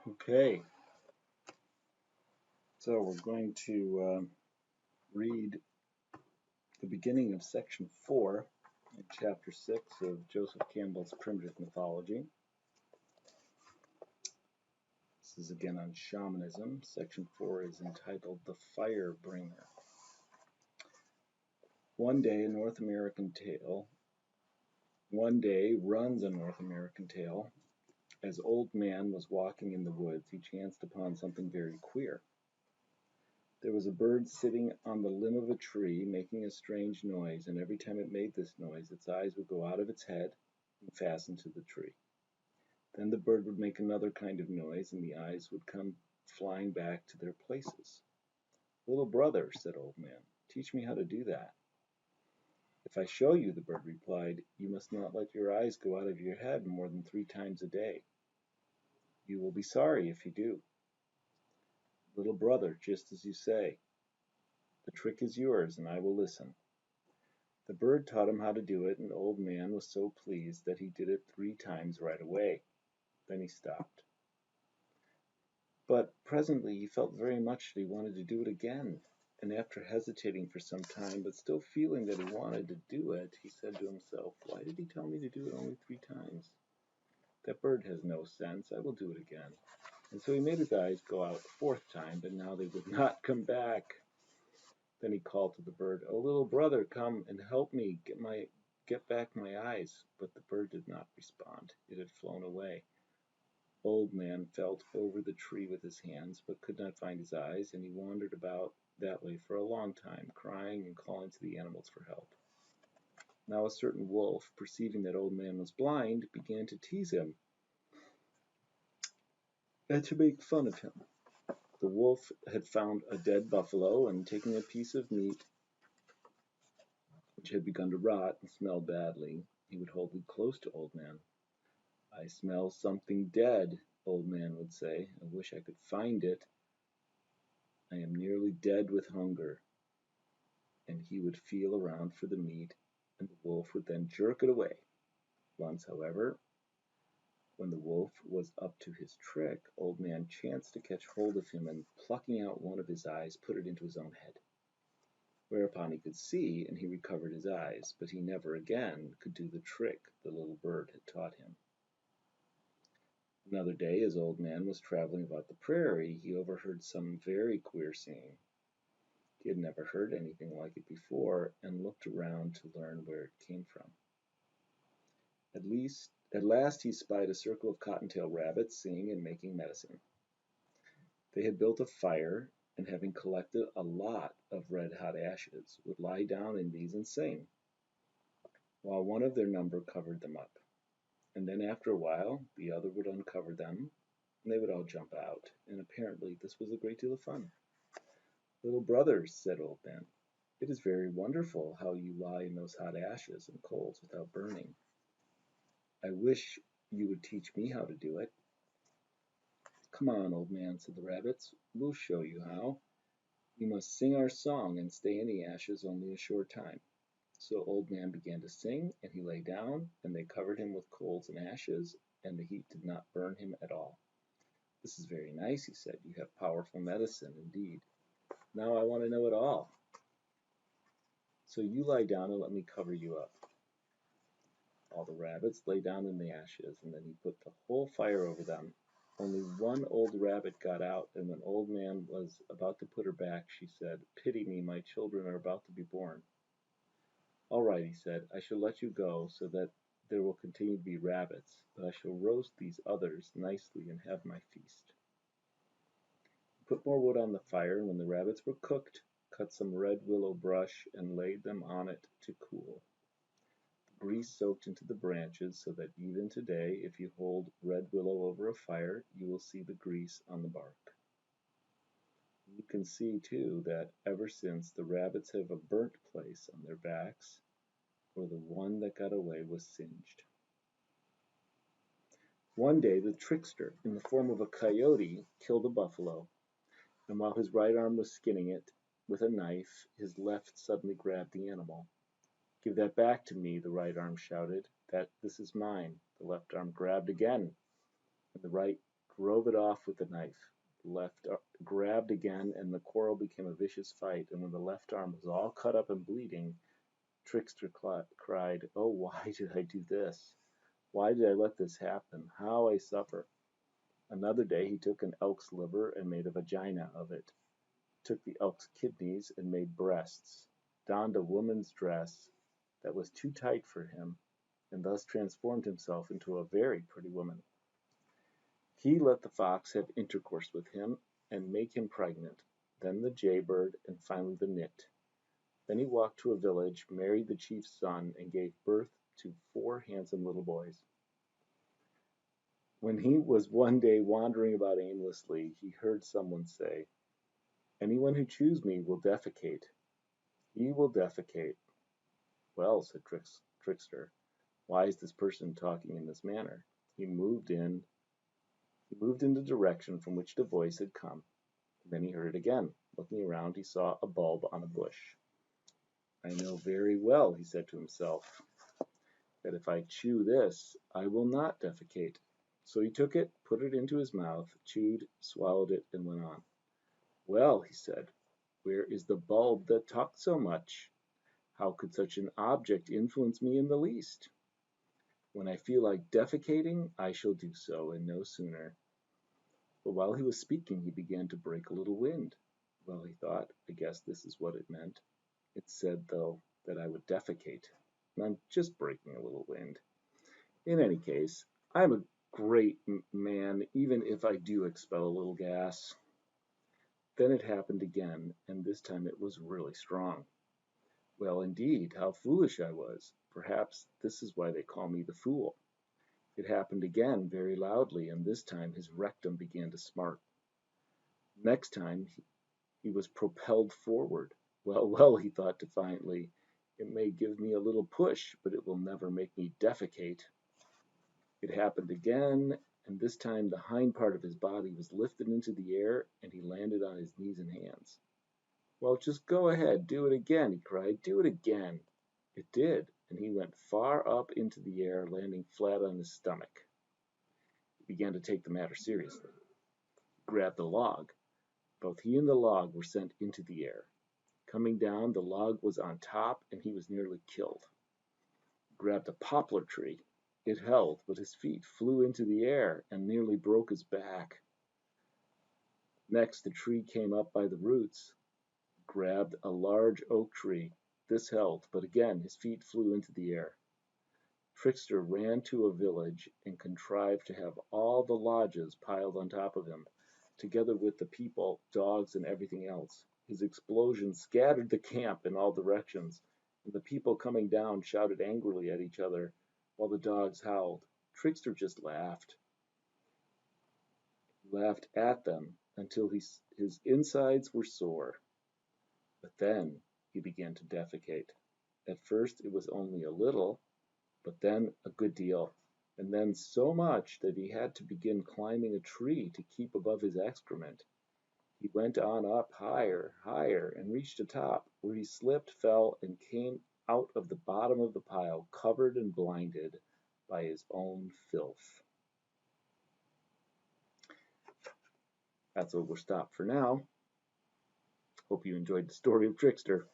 Okay, so we're going to read the beginning of section 4 in chapter 6 of Joseph Campbell's Primitive Mythology. This is again on shamanism. Section 4 is entitled The Fire Bringer. One day runs a North American tale. As Old Man was walking in the woods, he chanced upon something very queer. There was a bird sitting on the limb of a tree, making a strange noise, and every time it made this noise, its eyes would go out of its head and fasten to the tree. Then the bird would make another kind of noise, and the eyes would come flying back to their places. "Little brother," said Old Man, "teach me how to do that." "If I show you," the bird replied, "you must not let your eyes go out of your head more than 3 times a day. You will be sorry if you do." "Little brother, just as you say. The trick is yours, and I will listen." The bird taught him how to do it, and Old Man was so pleased that he did it 3 times right away. Then he stopped. But presently he felt very much that he wanted to do it again, and after hesitating for some time, but still feeling that he wanted to do it, he said to himself, "Why did he tell me to do it only 3 times? That bird has no sense. I will do it again." And so he made his eyes go out a 4th time, but now they would not come back. Then he called to the bird, "Oh, little brother, come and help me get back my eyes." But the bird did not respond. It had flown away. Old Man felt over the tree with his hands, but could not find his eyes, and he wandered about that way for a long time, crying and calling to the animals for help. Now a certain wolf, perceiving that Old Man was blind, began to tease him and to make fun of him. The wolf had found a dead buffalo, and taking a piece of meat which had begun to rot and smell badly, he would hold it close to Old Man. "I smell something dead," Old Man would say. "I wish I could find it. I am nearly dead with hunger." And he would feel around for the meat, and the wolf would then jerk it away. Once, however, when the wolf was up to his trick, Old Man chanced to catch hold of him, and plucking out one of his eyes, put it into his own head. Whereupon he could see, and he recovered his eyes, but he never again could do the trick the little bird had taught him. Another day, as Old Man was traveling about the prairie, he overheard some very queer singing. He had never heard anything like it before, and looked around to learn where it came from. At last he spied a circle of cottontail rabbits singing and making medicine. They had built a fire, and having collected a lot of red-hot ashes, would lie down in these and sing, while one of their number covered them up. And then after a while the other would uncover them, and they would all jump out, and apparently this was a great deal of fun. "Little brother," said Old Man, "it is very wonderful how you lie in those hot ashes and coals without burning. I wish you would teach me how to do it." "Come on, Old Man," said the rabbits, "we'll show you how. You must sing our song and stay in the ashes only a short time." So Old Man began to sing, and he lay down, and they covered him with coals and ashes, and the heat did not burn him at all. "This is very nice," he said. "You have powerful medicine indeed. Now I want to know it all. So you lie down and let me cover you up." All the rabbits lay down in the ashes, and then he put the whole fire over them. Only one old rabbit got out, and when Old Man was about to put her back, she said, "Pity me, my children are about to be born." "All right," he said, "I shall let you go so that there will continue to be rabbits, but I shall roast these others nicely and have my feast." He put more wood on the fire, and when the rabbits were cooked, cut some red willow brush and laid them on it to cool. The grease soaked into the branches, so that even today, if you hold red willow over a fire, you will see the grease on the bark. You can see, too, that ever since the rabbits have a burnt place on their backs, where the one that got away was singed. One day the trickster, in the form of a coyote, killed a buffalo, and while his right arm was skinning it with a knife, his left suddenly grabbed the animal. "Give that back to me," the right arm shouted. "This is mine." The left arm grabbed again, and the right drove it off with the knife. Left grabbed again, and the quarrel became a vicious fight. And when the left arm was all cut up and bleeding, Trickster cried, "Oh, why did I do this? Why did I let this happen? How I suffer!" Another day he took an elk's liver and made a vagina of it, took the elk's kidneys and made breasts, donned a woman's dress that was too tight for him, and thus transformed himself into a very pretty woman. He let the fox have intercourse with him and make him pregnant, then the jaybird, and finally the nit. Then he walked to a village, married the chief's son, and gave birth to 4 handsome little boys. When he was one day wandering about aimlessly, he heard someone say, "Anyone who chews me will defecate. He will defecate." "Well," said Trickster, "why is this person talking in this manner?" He moved in the direction from which the voice had come. Then he heard it again. Looking around, he saw a bulb on a bush. "I know very well," he said to himself, "that if I chew this, I will not defecate." So he took it, put it into his mouth, chewed, swallowed it, and went on. "Well," he said, "where is the bulb that talked so much? How could such an object influence me in the least? When I feel like defecating, I shall do so, and no sooner." But while he was speaking, he began to break a little wind. Well, he thought, I guess this is what it meant. It said, though, that I would defecate, and I'm just breaking a little wind. In any case, I'm a great man, even if I do expel a little gas. Then it happened again, and this time it was really strong. Well, indeed, how foolish I was. Perhaps this is why they call me the fool. It happened again very loudly, and this time his rectum began to smart. Next time he was propelled forward. Well, well, he thought defiantly, it may give me a little push, but it will never make me defecate. It happened again, and this time the hind part of his body was lifted into the air, and he landed on his knees and hands. "Well, just go ahead, do it again," he cried, "do it again." It did, and he went far up into the air, landing flat on his stomach. He began to take the matter seriously. He grabbed a log. Both he and the log were sent into the air. Coming down, the log was on top, and he was nearly killed. He grabbed a poplar tree. It held, but his feet flew into the air and nearly broke his back. Next, the tree came up by the roots. He grabbed a large oak tree. This held, but again his feet flew into the air. Trickster ran to a village and contrived to have all the lodges piled on top of him, together with the people, dogs, and everything else. His explosion scattered the camp in all directions, and the people coming down shouted angrily at each other, while the dogs howled. Trickster just laughed. He laughed at them until his insides were sore. But then he began to defecate. At first it was only a little, but then a good deal, and then so much that he had to begin climbing a tree to keep above his excrement. He went on up higher, higher, and reached the top, where he slipped, fell, and came out of the bottom of the pile, covered and blinded by his own filth. That's where we'll stop for now. Hope you enjoyed the story of Trickster.